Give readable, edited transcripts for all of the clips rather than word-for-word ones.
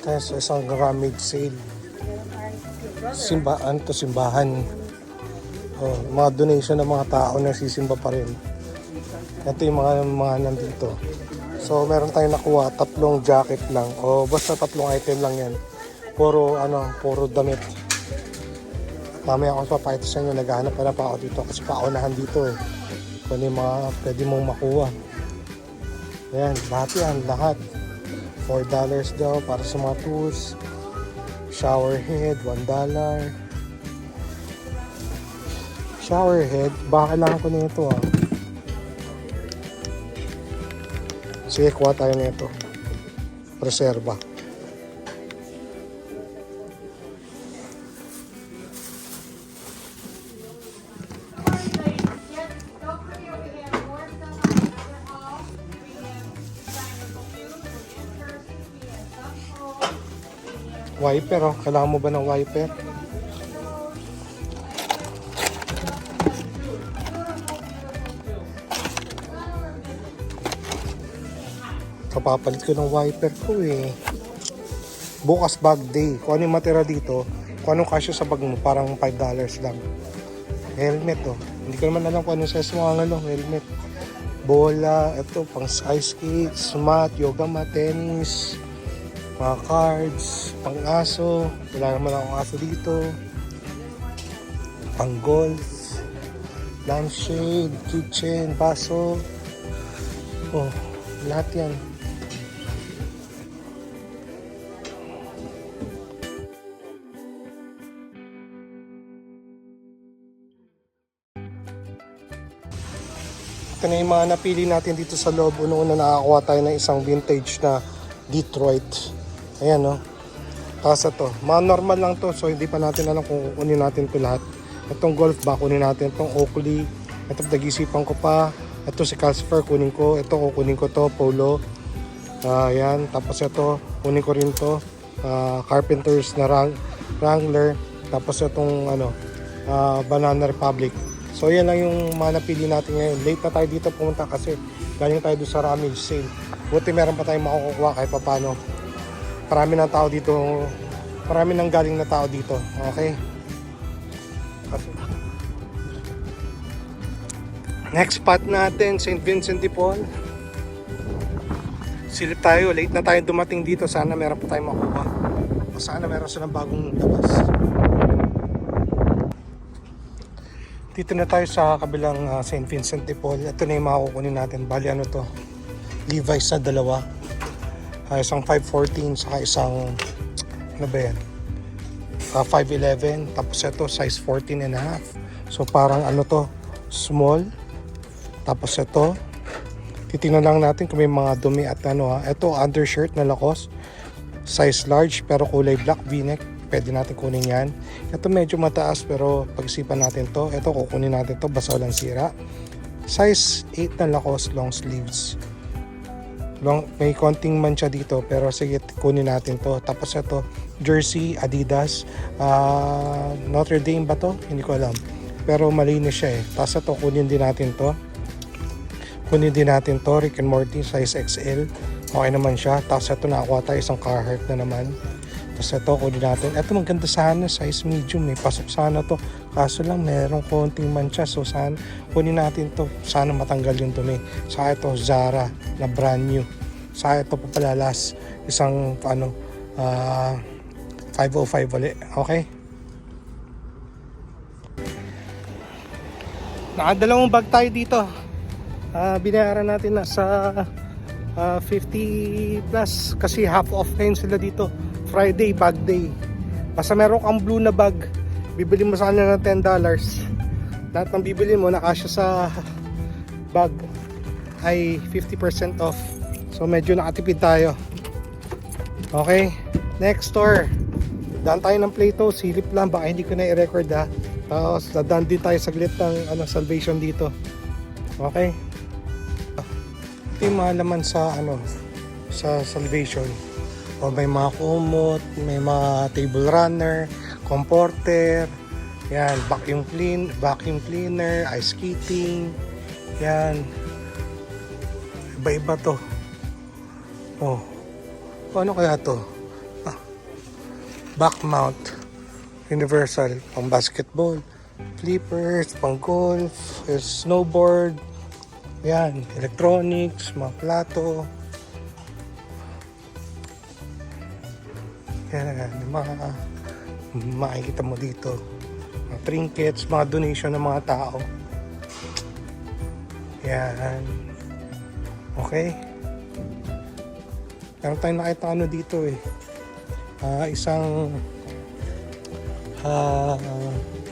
Kaya sa isang rummage sale. Simbahan. Oh, mga donation ng mga tao na sisimba pa rin. Ito yung mga nandito. So meron tayong nakuha, 3 jacket lang. O basta 3 item lang yan. Puro damit. Mamaya ako papakita sa inyo, naghahanap pa ako dito kasi paunahan dito eh. Kung yung mga pwede mong makuha. Ayan, lahat. $4 daw para sa mga tools. Shower head, $1. Shower head, baka kailangan ko nito ah. Sige, kuha tayo nito. Reserva. Wiper oh, kailangan mo ba ng wiper? Kapapalit ko ng wiper ko eh. Bukas bag day. Kung ano yung matira dito, kung anong kasya sa bag mo, parang $5 lang. Helmet oh. Hindi ko naman alam kung anong size mo ang helmet. Bola, ito pang ice skates, mat, yoga mat, tennis, mga cards, pang aso. Wala naman akong aso dito. Pang golf, lampshade, kitchen, baso. Oh, lahat yan. Ito na yung mga napili natin dito sa loob. Una-una nakakuha tayo ng isang vintage na Detroit. Ayan no. Tapos ito, mga normal lang to. So hindi pa natin alam kung kukunin natin to lahat. Itong golf ba, kunin natin. Itong Oakley. Ito nag-isipan ko pa. Ito si Casper, kunin ko. Ito kukunin ko to, Polo. Ayan. Tapos ito, kunin ko rin to. Carpenters na Wrangler. Tapos itong Banana Republic. So yan lang yung mga napili natin ngayon. Late na tayo dito pumunta kasi galing tayo doon sa rummage sale. Buti meron pa tayong makukuha kahit papano. Marami ng tao dito. Marami nang galing na tao dito. Okay? Next spot natin, St. Vincent de Paul. Silip tayo. Late na tayo dumating dito. Sana meron pa tayong makukuha. O sana meron silang bagong labas. Dito na tayo sa kabilang St. Vincent de Paul. Ito na yung makukunin natin. Bali ano to? Levi's na dalawa. Isang 514 saka isang ano ba yan? 511. Tapos ito size 14 and a half. So parang ano to? Small. Tapos ito. Titingnan lang natin kung may mga dumi at ano ha. Ito undershirt na Lacoste. Size large pero kulay black v-neck. Pwede natin kunin yan. Ito medyo mataas pero pag-isipan natin to. Ito kukunin natin to basta walang sira. Size 8 na Lacoste long sleeves. May konting mancha dito pero sige kunin natin to. Tapos ito jersey Adidas. Notre Dame ba to? Hindi ko alam. Pero malinis siya eh. Tapos ito kunin din natin to. Kunin din natin to. Rick and Morty size XL. Okay naman siya. Tapos ito nakakuha tayo isang Carhartt na naman. Tapos ito, kunin natin. Ito maganda sana, size medium. May pasok sana to. Kaso lang, merong konting mancha. So, sana, kunin natin to. Sana matanggal yung dumi. Saka ito, Zara na brand new. Saka ito papalalas. Isang, 505 ulit. Okay? Nakadalawang bag tayo dito. Binayaran natin na sa 50 plus. Kasi half off ngayon sila dito. Friday, bag day. Basta meron kang blue na bag, bibili mo sa kanila ng $10. Lahat ng bibili mo, nakasya sa bag ay 50% off. So medyo nakatipid tayo. Okay, next store. Daan tayo ng Plato, silip lang, baka hindi ko na i-record ha. Tapos dadaan din tayo saglit ng Salvation dito. Okay. Ito yung mga laman sa sa Salvation. O may mga kumot, may mga table runner, comforter, yan, vacuum cleaner, ice skating, yan. Iba-iba to. Oh. Ano kaya to? back mount. Universal. Pang basketball. Flippers, pang golf, snowboard. Yan. Electronics, mga plato. Yan. Yung mga makikita mo dito. Mga trinkets, mga donation ng mga tao. Yan. Okay. Meron tayong nakita ano dito eh. Isang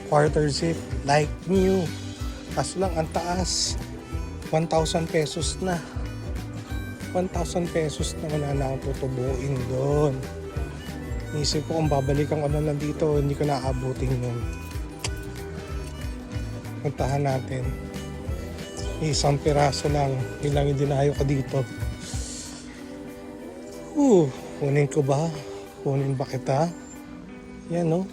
quarter zip like new. Kaso lang ang taas. 1,000 pesos na. 1,000 pesos na wala na akong tutubuin doon. Isip ko kung babalikan ko na lang dito, hindi ko naaabutin yun. Puntahan natin. Isang piraso lang. Yun lang yung dinayo ko dito. Kunin ko ba? Kunin ba kita? Yan no.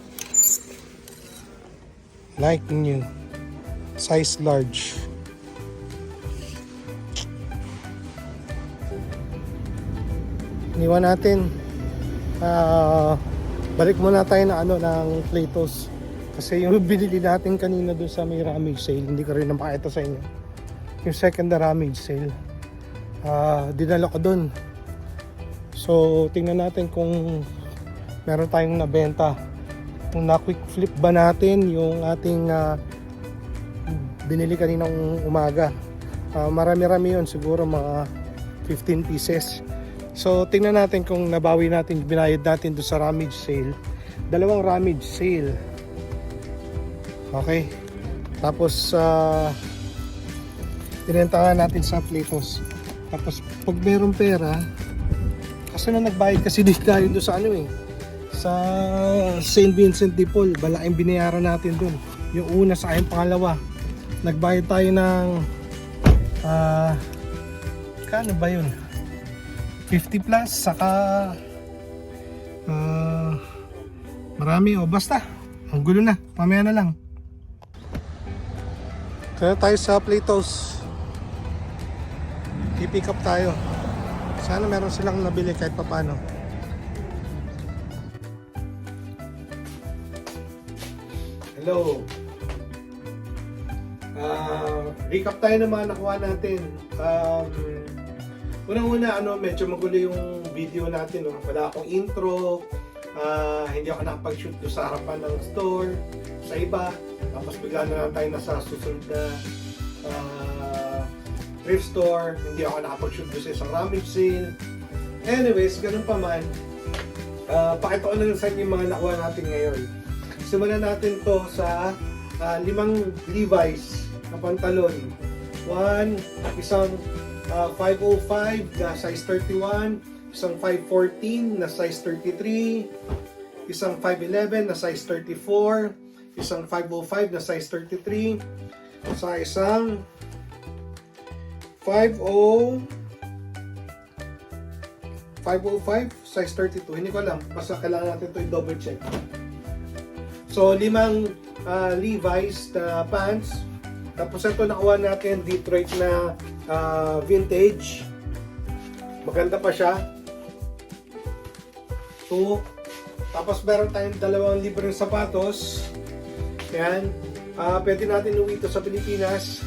Like new. Size large. Iniwan natin. Balik muna tayo na ano ng Platos. Kasi yung binili natin kanina doon sa may rummage sale, hindi ko rin napakita sa inyo. Yung second na rummage sale. Dinala ko doon. So, tingnan natin kung meron tayong nabenta. Kung na-quick flip ba natin yung ating binili kaninang umaga. Marami-rami yun, siguro mga 15 pieces. So, tingnan natin kung nabawi natin, binayad natin doon sa rummage sale. Dalawang rummage sale. Okay. Tapos, tinentahan natin sa Platos. Tapos, pag mayroong pera, kasi na nagbayad kasi di tayo doon sa ano eh. Sa St. Vincent de Paul, balaking binayaran natin doon. Yung una sa aking pangalawa. Nagbayad tayo ng kano ba yun? 50 plus saka marami o basta ang gulo na, mamaya na lang. Kaya tayo sa Platos. I-pick up tayo. Sana meron silang nabili kahit papano. Hello. Recap tayo ng mga nakuha natin. Unang-una, medyo magulo yung video natin. Wala akong intro. Hindi ako nakapag-shoot doon sa harapan ng store. Sa iba. Tapos bigla na lang tayo nasa susunod na thrift store. Hindi ako nakapag-shoot doon sa isang rummage sale. Anyways, ganun pa man. Pakita ko na lang sa inyo yung mga nakuha natin ngayon. Simulan natin to sa 5 Levi's na pantalon. Isang 505 na size 31, isang 514 na size 33, isang 511 na size 34, isang 505 na size 33, sa isang 505 size 32. Hindi ko alam, basta kailangan natin ito i-double check. So, 5 Levi's na pants. Tapos ito nakuha natin Detroit na vintage. Maganda pa siya. 2. Tapos meron tayong 2 libreng sapatos. Yan. Pwede natin uwi ito sa Pilipinas.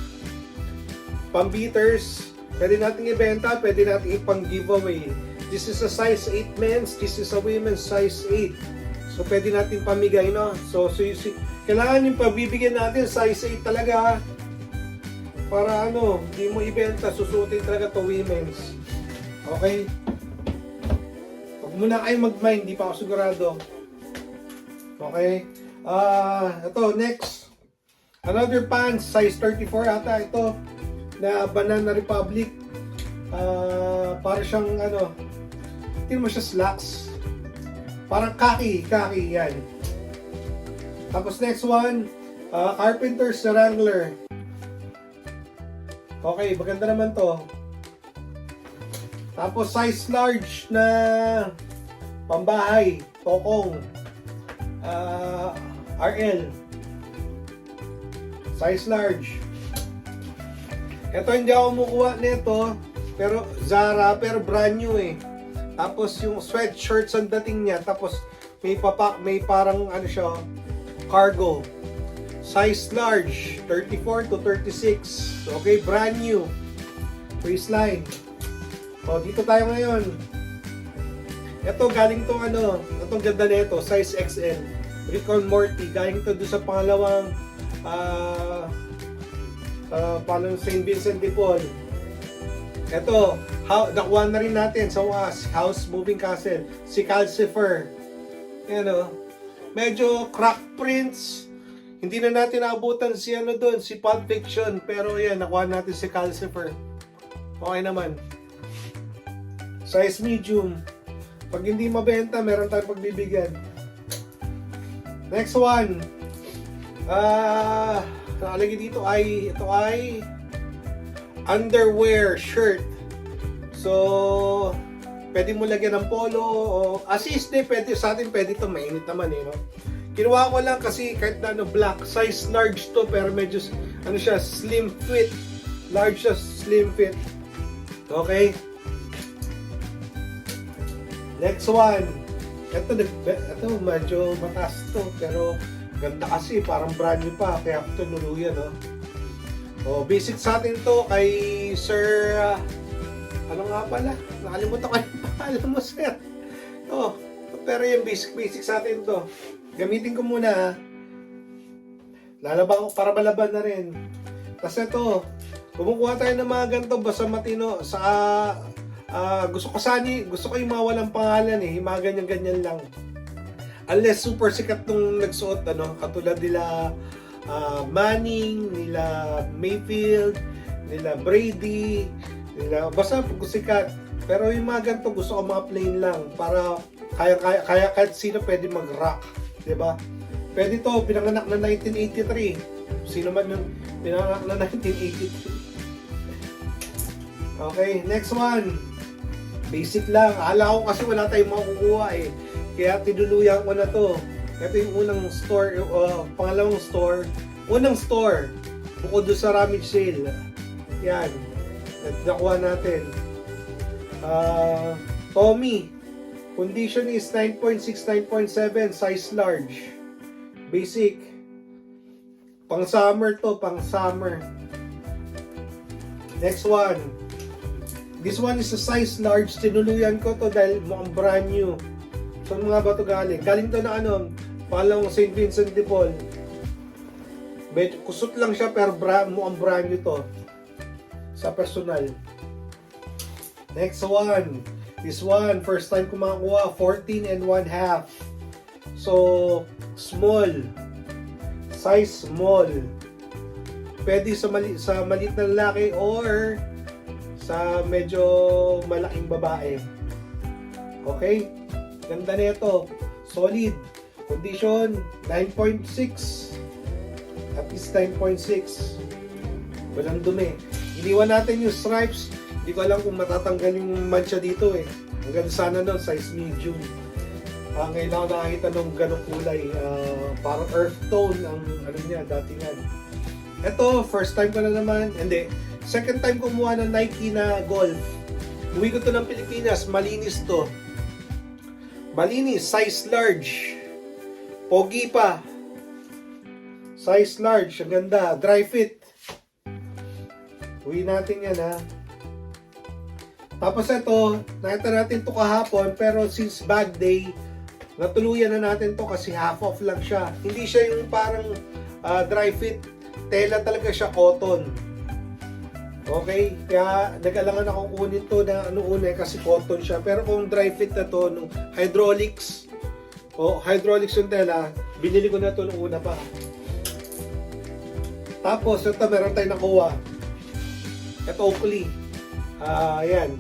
Pambeaters. Pwede natin ibenta. Pwede natin ipang giveaway. This is a size 8 men's. This is a women's size 8. So pwede natin pamigay, no? So kailangan yung pabibigyan natin size 8 talaga. Para hindi mo ibenta, susutin talaga to women's. Okay? Huwag muna kayo mag-mind, hindi pa ako sigurado. Okay? Ito, next. Another pants, size 34 ata ito. Na Banana Republic. Para siyang hindi mo siya slacks. Parang khaki yan. Tapos next one, Carpenter's Wrangler. Okay, maganda naman to. Tapos size large na pambahay, tokong. RL. Size large. Ito hindi ako kumukuha nito, pero Zara, pero brand new eh. Tapos yung sweatshirts ang dating niya, tapos may parang ano siya, cargo. Size large, 34 to 36. Okay, brand new. Waistline. O, dito tayo ngayon. Ito, galing tong ano, itong ganda nito, size XL. Rick and Morty, galing to doon sa pangalawang paano St. Vincent de Paul. Ito, nakuha na rin natin sa House Moving Castle, si Calcifer. Yan o. Medyo crack prints. Hindi na natin naabutan si ano doon, si Pulp Fiction. Pero yan, nakuha natin si Calcifer. Okay naman. Size medium. Pag hindi mabenta, meron tayong pagbibigyan. Next one. Nakalagay dito ito ay underwear shirt. So, pwede mo lagyan ng polo o assist pwede sa atin, pwede ito, mainit naman no. Kinuha ko lang kasi kahit na black, size large to pero medyo ano siya, slim fit. Large siya, slim fit. Okay? Next one. Ito medyo mataas to pero ganda kasi, parang brand new pa kaya ako tinuluyan basic sa atin to kay Sir ano nga pala? Nakalimutan ko yung pangalan mo, sir. Pero yung basic sa atin to. Gamitin ko muna. Lalabang ko para malaban na rin. Kasi ito, kumukuha tayo ng mga ganito basta matino sa gusto ko yung mga walang pangalan yung mga ganyan-ganyan lang. Unless super sikat nung nagsuot katulad nila Manning, nila Mayfield, nila Brady, basta sikat. Pero yung mga ganito gusto ko mga plain lang para kaya kahit sino pwede mag-rock, 'di ba? Pwede to, pinanganak na 1983. Sino man yung pinanganak na 1983. Okay, next one. Basic lang. Ala ko kasi wala tayong makukuha Kaya tinuluyan ko na to. Ito yung unang store, pangalawang store. Unang store, bukod doon sa rummage sale. Yan. At nakuha natin. Tommy. Condition is 9.6, 9.7. Size large. Basic. Pang summer to, pang summer. Next one. This one is a size large. Tinuluyan ko to dahil mukhang brand new. So mga bato galing. Galing to na palang St. Vincent de Paul. Medyo kusot lang siya pero mukhang brand new to. Sa personal. Next one. This one, first time ko makakuha, 14 and 1/2. So, small. Size small. Pwede sa maliit na lalaki or sa medyo malaking babae. Okay? Ganda nito. Solid. Condition, 9.6. At least 9.6. Walang dumi. Iniwan natin yung stripes. Hindi ko alam kung matatanggal yung mancha dito Hanggang sana size medium. Ngayon ako nakakita nung ganong kulay. Parang earth tone ang niya, datingan. Ito, first time ko na naman. Hindi. Second time kumuha ng Nike na Golf. Uwi ko to ng Pilipinas. Malinis to. Malinis. Size large. Pogi pa. Size large. Ang ganda. Dry fit. Uwi natin yan Tapos ito, nakita natin to kahapon pero since bag day, natuluyan na natin to kasi half off lang siya. Hindi siya yung parang dry fit. Tela talaga siya, cotton. Okay? Kaya nag-alangan ako kunin to na kasi cotton siya. Pero kung dry fit na to, nung hydraulics yung tela, binili ko na to nung una pa. Tapos, ito meron tayong nakuha. Ito Oakley. Ayan.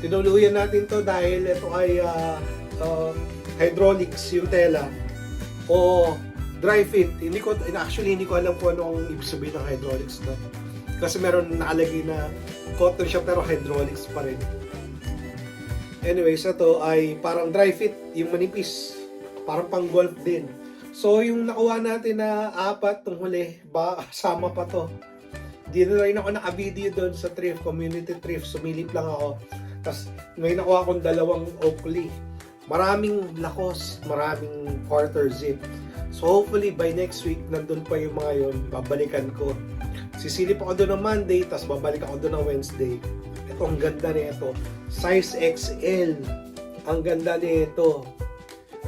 Tinuluyan natin to dahil ito ay hydraulics yung tela o dry fit. Actually hindi ko alam kung ano ang ibig sabihin ng hydraulics to. Kasi meron nakalagay na cotton siya pero hydraulics pa rin. Anyways, ito ay parang dry fit, yung manipis. Parang pang golf din. So yung nakuha natin na 4 tong huli, kasama pa to. Di na rin ako naka-video doon sa thrift, community thrift. Sumilip lang ako. Tapos may nakuha akong 2 Oakley. maraming lakos, maraming quarter zip. So hopefully by next week, nandun pa yung mga yun, babalikan ko. Sisilip ako doon ng Monday, tapos babalik ako doon ng Wednesday. Ito, ang ganda nito. Size XL. Ang ganda nito.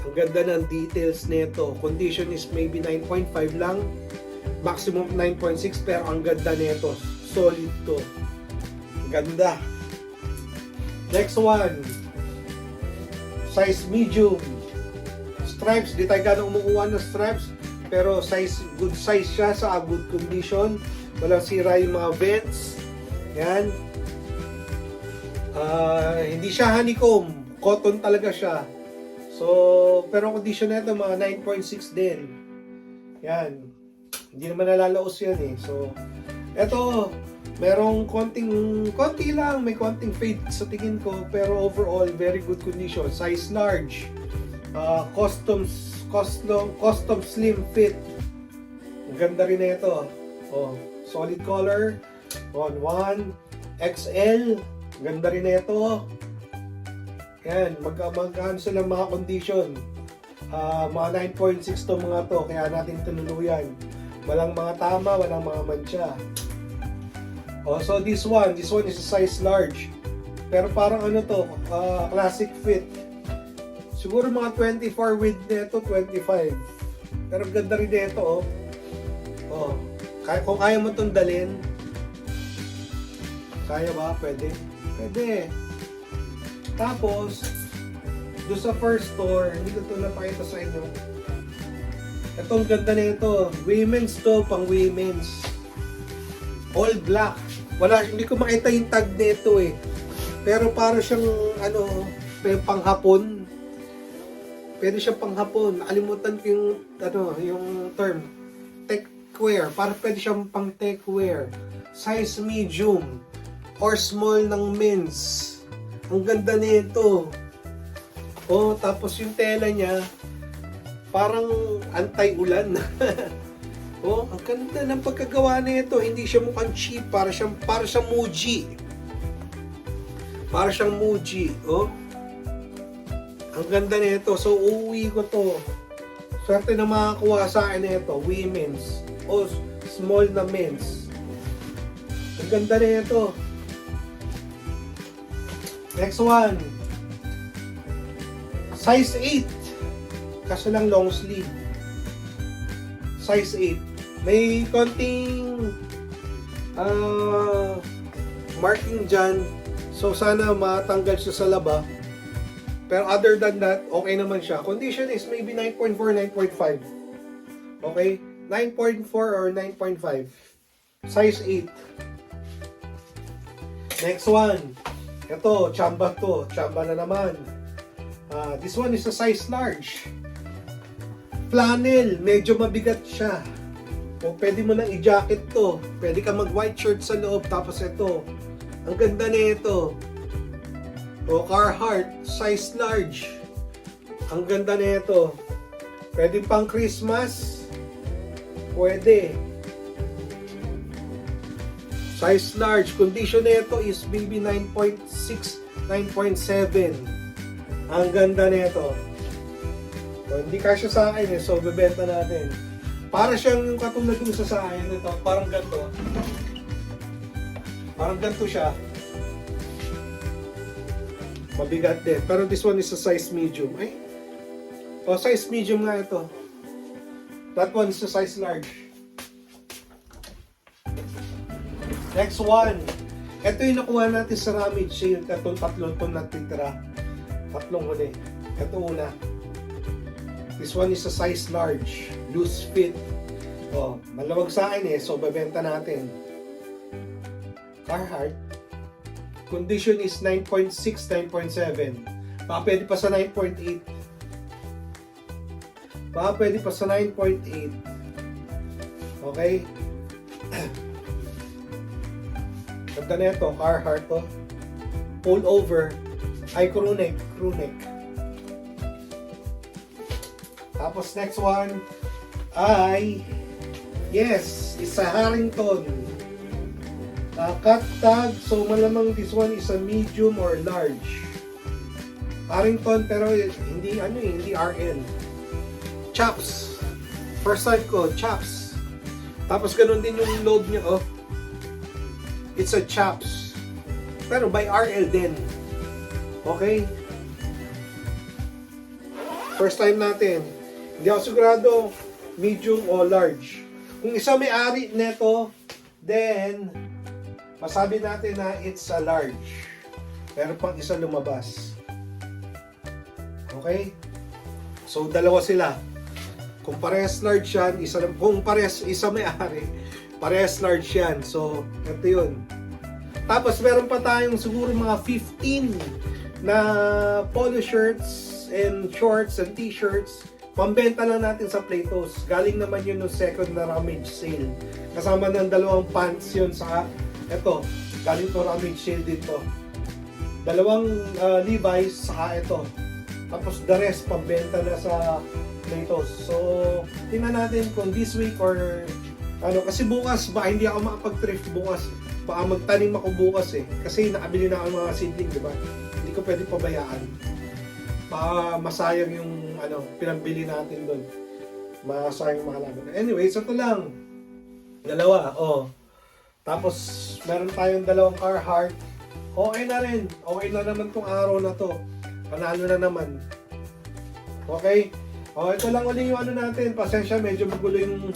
Ang ganda ng details nito. Condition is maybe 9.5 lang. Maximum 9.6, pero ang ganda nito. Solid to. Ang ganda. Next one. Size medium. Stripes. Di tayo gano'ng umukuha ng stripes. Pero good size siya sa good condition. Walang sira yung mga vents. Yan. Hindi siya honeycomb. Cotton talaga siya. So, pero condition na ito, mga 9.6 din. Yan. Hindi naman nalalaos yan eh. So, ito, merong konti lang, may konting fade sa tingin ko. Pero overall, very good condition. Size large. Custom slim fit. Ang ganda rin na ito. Oh, solid color. On 1. XL. Ang ganda rin na ito. Yan, magkano sila mga condition. Mga 9.6 to mga to, kaya natin tinuluyan. Walang mga tama, walang mga mancha. So this one is a size large. Pero parang ano to, classic fit. Siguro mga 24 width nito, 25. Pero ganda rin nito, oh. Kung kaya mo itong dalhin, kaya ba? Pwede? Pwede. Tapos, doon sa first store, hindi ko ito napakita sa inyo. Itong ganda na ito. Women's to, pang women's. All black. Hindi ko makita yung tag nito eh. Pero para siyang, pang hapon. Pwede siyang pang hapon. Nakalimutan ko yung term. Techwear. Para pwede siyang pang techwear. Size medium or small ng men's. Ang ganda nito. Tapos yung tela niya, parang anti-ulan. Ang ganda ng pagkagawa nito. Hindi siya mukhang cheap. Para siyang Muji. Para siyang Muji. Ang ganda nito. So, uuwi ko to. Swerte na makakuha sa akin nito. Women's. Small na men's. Ang ganda nito. Next one. Size 8. Kaso lang long sleeve. Size 8. May konting marking dyan. So sana matanggal siya sa laba. Pero other than that, okay naman siya. Condition is maybe 9.4, 9.5. Okay? 9.4 or 9.5. Size 8. Next one. Ito, chamba to. Chamba na naman. This one is a size large. Flannel. Medyo mabigat siya. Pwede mo nang i-jacket to. Pwede ka mag-white shirt sa loob. Tapos ito. Ang ganda nito. Carhartt. Size large. Ang ganda nito. Pwede pang Christmas. Pwede. Size large. Condition nito is maybe 9.6, 9.7. Ang ganda nito. Hindi kasya sa akin so bebenta natin. Para siyang yung katulad yung sa akin ito. Parang ganito. Parang ganito siya. Mabigat din. Pero this one is a size medium. Size medium nga ito. That one is a size large. Next one. Ito yung nakuha natin sa Ramage Sale. Itong tatlong ito natitira. Tatlong huli. Ito una. This one is a size large. Loose fit. Malawag sa akin so bebenta natin. Carhartt. Condition is 9.6, 9.7. Baka pwede pa sa 9.8. Baka pwede pa sa 9.8. Okay? Ganda na ito, Carhartt to. Pull over. Crew neck. Tapos next one ay it's a Harrington. Cut tag. So malamang this one is a medium or large. Harrington, pero hindi hindi RL. Chaps. First time ko, Chaps. Tapos ganun din yung load niya, oh. It's a Chaps. Pero by RL din. Okay? First time natin. Hindi ako sigurado medium o large. Kung isa may-ari neto, then masabi natin na it's a large. Pero pang isa lumabas. Okay? So dalawa sila. Kung parehas large yan, kung parehas isa may-ari, parehas large yan. So, ito yun. Tapos meron pa tayong siguro mga 15 na polo shirts and shorts and t-shirts. Pambenta lang natin sa Platos. Galing naman yun ng second na rummage sale. Kasama ng dalawang pants yun sa ito. Galing to rummage sale dito. Dalawang Levi's saka ito. Tapos the rest pambenta na sa Platos. So, tingnan natin kung this week or kasi bukas ba hindi ako makapag-thrift bukas. Baka magtanim ako bukas eh. Kasi nakabili na ako ng mga seedling, di ba? Hindi ko pwede pabayaan. Baka masayang yung pinambili natin doon. Masayang yung mga laban. Anyway, ito lang. Dalawa, oh. Tapos, meron tayong dalawang Carhartt. Okay na rin. Okay na naman tong araw na to. Panalo na naman. Okay? Oh, ito lang ulit yung natin. Pasensya, medyo magulo yung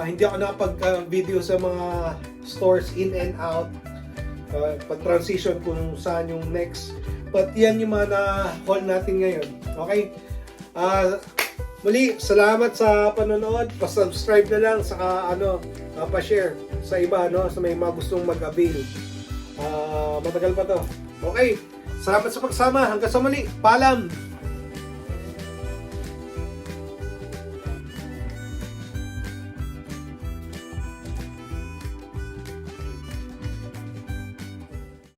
hindi ako nakapag-video sa mga stores in and out. Pag-transition kung saan yung next. But yan yung mga na-haul natin ngayon. Okay? Muli, salamat sa panonood. Pa-subscribe na lang, saka pa-share sa iba, sa may mga gustong mag-avail. Matagal pa to. Okay, salamat sa pagsama. Hanggang sa muli. Paalam!